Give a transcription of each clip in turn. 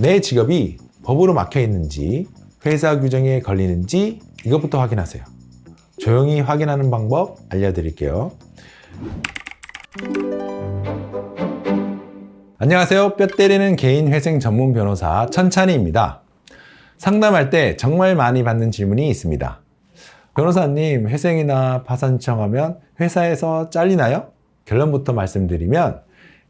내 직업이 법으로 막혀 있는지, 회사 규정에 걸리는지 이것부터 확인하세요. 조용히 확인하는 방법 알려드릴게요. 안녕하세요. 뼈 때리는 개인 회생 전문 변호사 천찬희입니다. 상담할 때 정말 많이 받는 질문이 있습니다. 변호사님, 회생이나 파산 신청하면 회사에서 잘리나요? 결론부터 말씀드리면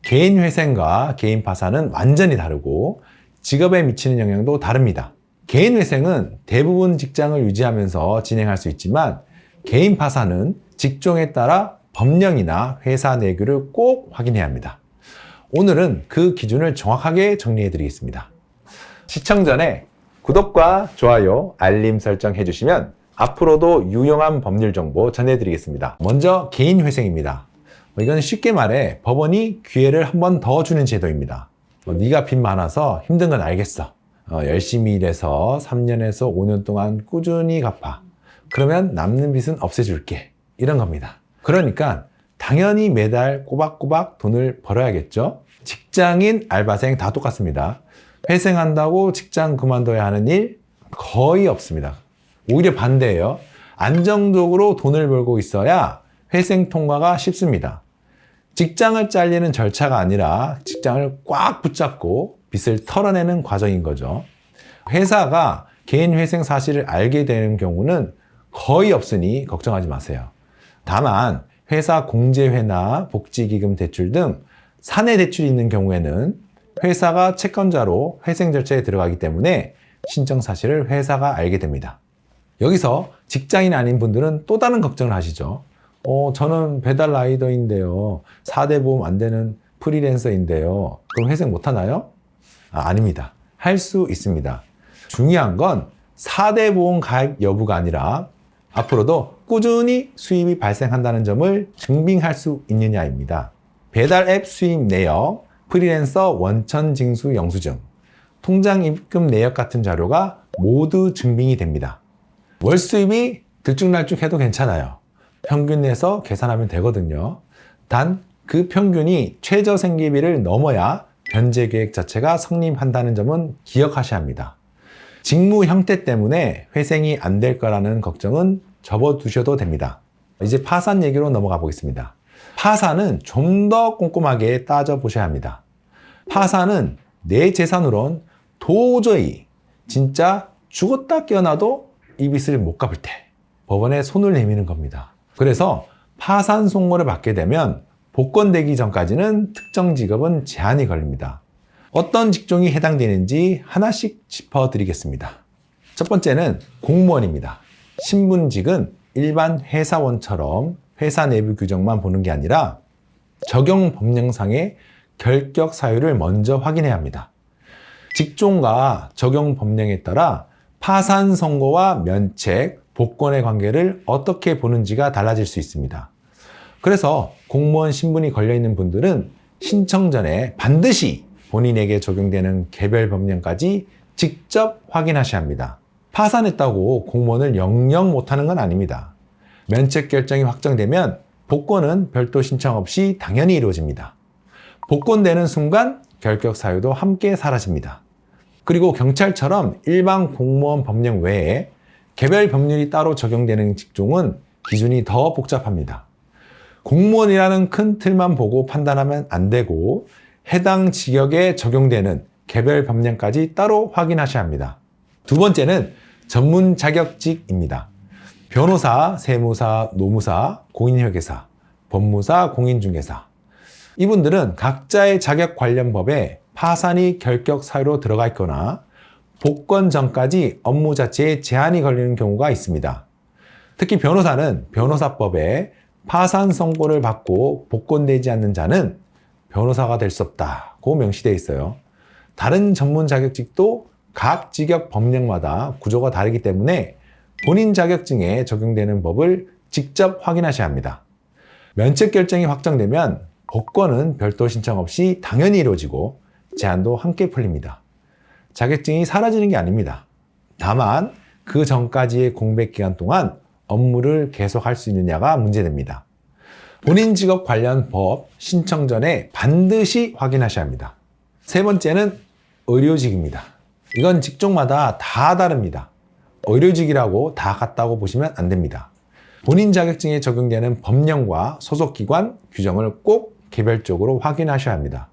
개인 회생과 개인 파산은 완전히 다르고 직업에 미치는 영향도 다릅니다. 개인 회생은 대부분 직장을 유지하면서 진행할 수 있지만 개인 파산은 직종에 따라 법령이나 회사 내규를 꼭 확인해야 합니다. 오늘은 그 기준을 정확하게 정리해 드리겠습니다. 시청 전에 구독과 좋아요, 알림 설정 해주시면 앞으로도 유용한 법률 정보 전해드리겠습니다. 먼저 개인 회생입니다. 이건 쉽게 말해 법원이 기회를 한 번 더 주는 제도입니다. 네가 빚 많아서 힘든 건 알겠어. 열심히 일해서 3년에서 5년 동안 꾸준히 갚아. 그러면 남는 빚은 없애줄게. 이런 겁니다. 그러니까 당연히 매달 꼬박꼬박 돈을 벌어야겠죠. 직장인, 알바생 다 똑같습니다. 회생한다고 직장 그만둬야 하는 일 거의 없습니다. 오히려 반대예요. 안정적으로 돈을 벌고 있어야 회생 통과가 쉽습니다. 직장을 잘리는 절차가 아니라 직장을 꽉 붙잡고 빚을 털어내는 과정인 거죠. 회사가 개인 회생 사실을 알게 되는 경우는 거의 없으니 걱정하지 마세요. 다만 회사 공제회나 복지기금 대출 등 사내 대출이 있는 경우에는 회사가 채권자로 회생 절차에 들어가기 때문에 신청 사실을 회사가 알게 됩니다. 여기서 직장인 아닌 분들은 또 다른 걱정을 하시죠. 저는 배달 라이더인데요. 4대 보험 안 되는 프리랜서인데요. 그럼 회생 못 하나요? 아닙니다. 할 수 있습니다. 중요한 건 4대 보험 가입 여부가 아니라 앞으로도 꾸준히 수입이 발생한다는 점을 증빙할 수 있느냐입니다. 배달 앱 수입 내역, 프리랜서 원천 징수 영수증, 통장 입금 내역 같은 자료가 모두 증빙이 됩니다. 월 수입이 들쭉날쭉해도 괜찮아요. 평균 내서 계산하면 되거든요. 단 그 평균이 최저 생계비를 넘어야 변제 계획 자체가 성립한다는 점은 기억하셔야 합니다. 직무 형태 때문에 회생이 안 될 거라는 걱정은 접어두셔도 됩니다. 이제 파산 얘기로 넘어가 보겠습니다. 파산은 좀 더 꼼꼼하게 따져보셔야 합니다. 파산은 내 재산으론 도저히 진짜 죽었다 깨어나도 이 빚을 못 갚을 때 법원에 손을 내미는 겁니다. 그래서 파산 선고를 받게 되면 복권되기 전까지는 특정 직업은 제한이 걸립니다. 어떤 직종이 해당되는지 하나씩 짚어드리겠습니다. 첫 번째는 공무원입니다. 신분직은 일반 회사원처럼 회사 내부 규정만 보는 게 아니라 적용 법령상의 결격 사유를 먼저 확인해야 합니다. 직종과 적용 법령에 따라 파산 선고와 면책, 복권의 관계를 어떻게 보는지가 달라질 수 있습니다. 그래서 공무원 신분이 걸려있는 분들은 신청 전에 반드시 본인에게 적용되는 개별 법령까지 직접 확인하셔야 합니다. 파산했다고 공무원을 영영 못하는 건 아닙니다. 면책 결정이 확정되면 복권은 별도 신청 없이 당연히 이루어집니다. 복권되는 순간 결격 사유도 함께 사라집니다. 그리고 경찰처럼 일반 공무원 법령 외에 개별 법률이 따로 적용되는 직종은 기준이 더 복잡합니다. 공무원이라는 큰 틀만 보고 판단하면 안 되고 해당 직역에 적용되는 개별 법령까지 따로 확인하셔야 합니다. 두 번째는 전문 자격직입니다. 변호사, 세무사, 노무사, 공인회계사, 법무사, 공인중개사. 이분들은 각자의 자격 관련 법에 파산이 결격 사유로 들어가 있거나 복권 전까지 업무 자체에 제한이 걸리는 경우가 있습니다. 특히 변호사는 변호사법에 파산 선고를 받고 복권되지 않는 자는 변호사가 될 수 없다고 명시되어 있어요. 다른 전문 자격직도 각 직역 법령마다 구조가 다르기 때문에 본인 자격증에 적용되는 법을 직접 확인하셔야 합니다. 면책 결정이 확정되면 복권은 별도 신청 없이 당연히 이루어지고 제한도 함께 풀립니다. 자격증이 사라지는 게 아닙니다. 다만 그 전까지의 공백 기간 동안 업무를 계속할 수 있느냐가 문제됩니다. 본인 직업 관련 법 신청 전에 반드시 확인하셔야 합니다. 세 번째는 의료직입니다. 이건 직종마다 다 다릅니다. 의료직이라고 다 같다고 보시면 안 됩니다. 본인 자격증에 적용되는 법령과 소속기관 규정을 꼭 개별적으로 확인하셔야 합니다.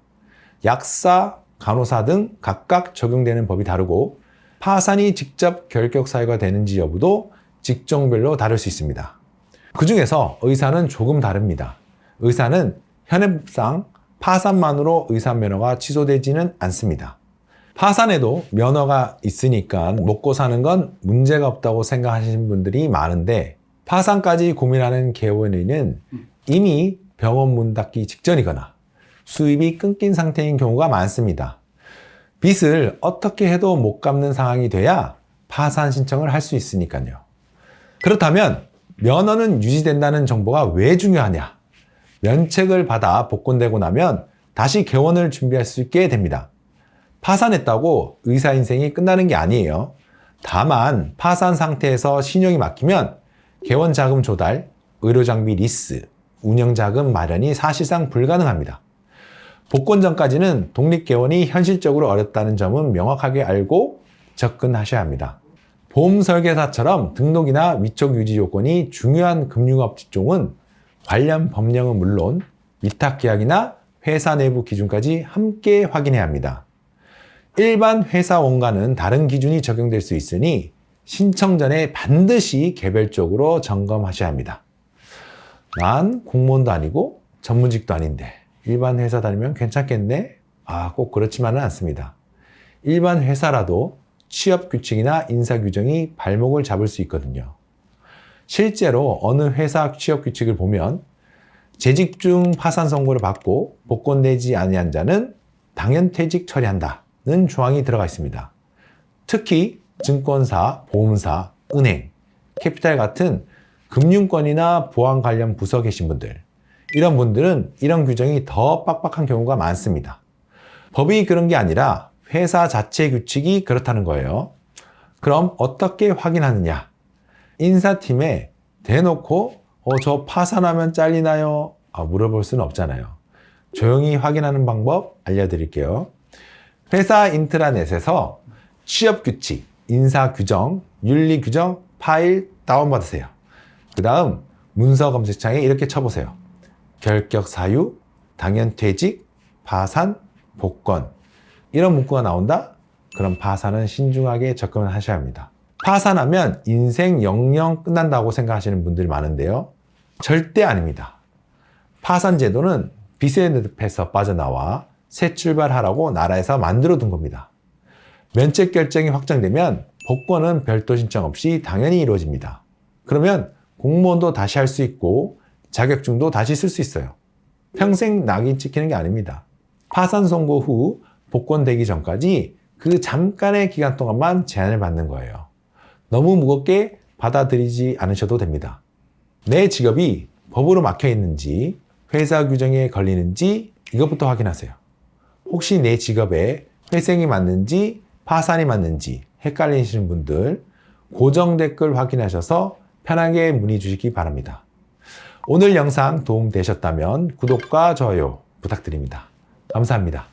약사, 간호사 등 각각 적용되는 법이 다르고 파산이 직접 결격 사유가 되는지 여부도 직종별로 다를 수 있습니다. 그 중에서 의사는 조금 다릅니다. 의사는 현행법상 파산만으로 의사 면허가 취소되지는 않습니다. 파산에도 면허가 있으니까 먹고 사는 건 문제가 없다고 생각하시는 분들이 많은데 파산까지 고민하는 개원인은 이미 병원 문 닫기 직전이거나 수입이 끊긴 상태인 경우가 많습니다. 빚을 어떻게 해도 못 갚는 상황이 돼야 파산 신청을 할 수 있으니까요. 그렇다면 면허는 유지된다는 정보가 왜 중요하냐? 면책을 받아 복권되고 나면 다시 개원을 준비할 수 있게 됩니다. 파산했다고 의사 인생이 끝나는 게 아니에요. 다만 파산 상태에서 신용이 막히면 개원 자금 조달, 의료 장비 리스, 운영 자금 마련이 사실상 불가능합니다. 복권 전까지는 독립 개원이 현실적으로 어렵다는 점은 명확하게 알고 접근하셔야 합니다. 보험 설계사처럼 등록이나 위촉 유지 요건이 중요한 금융업 직종은 관련 법령은 물론 위탁 계약이나 회사 내부 기준까지 함께 확인해야 합니다. 일반 회사원과는 다른 기준이 적용될 수 있으니 신청 전에 반드시 개별적으로 점검하셔야 합니다. 난 공무원도 아니고 전문직도 아닌데 일반 회사 다니면 괜찮겠네? 꼭 그렇지만은 않습니다. 일반 회사라도 취업 규칙이나 인사 규정이 발목을 잡을 수 있거든요. 실제로 어느 회사 취업 규칙을 보면 재직 중 파산 선고를 받고 복권되지 아니한 자는 당연퇴직 처리한다는 조항이 들어가 있습니다. 특히 증권사, 보험사, 은행, 캐피탈 같은 금융권이나 보안 관련 부서 계신 분들, 이런 분들은 이런 규정이 더 빡빡한 경우가 많습니다. 법이 그런 게 아니라 회사 자체 규칙이 그렇다는 거예요. 그럼 어떻게 확인하느냐? 인사팀에 대놓고 저 파산하면 잘리나요? 물어볼 수는 없잖아요. 조용히 확인하는 방법 알려드릴게요. 회사 인트라넷에서 취업 규칙, 인사 규정, 윤리 규정 파일 다운받으세요. 그 다음 문서 검색창에 이렇게 쳐보세요. 결격 사유, 당연퇴직, 파산, 복권. 이런 문구가 나온다? 그럼 파산은 신중하게 접근을 하셔야 합니다. 파산하면 인생 영영 끝난다고 생각하시는 분들이 많은데요. 절대 아닙니다. 파산 제도는 빚의 늪에서 빠져나와 새 출발하라고 나라에서 만들어 둔 겁니다. 면책 결정이 확정되면 복권은 별도 신청 없이 당연히 이루어집니다. 그러면 공무원도 다시 할 수 있고 자격증도 다시 쓸 수 있어요. 평생 낙인 찍히는 게 아닙니다. 파산 선고 후 복권 되기 전까지 그 잠깐의 기간 동안만 제한을 받는 거예요. 너무 무겁게 받아들이지 않으셔도 됩니다. 내 직업이 법으로 막혀 있는지, 회사 규정에 걸리는지 이것부터 확인하세요. 혹시 내 직업에 회생이 맞는지, 파산이 맞는지 헷갈리시는 분들 고정 댓글 확인하셔서 편하게 문의 주시기 바랍니다. 오늘 영상 도움 되셨다면 구독과 좋아요 부탁드립니다. 감사합니다.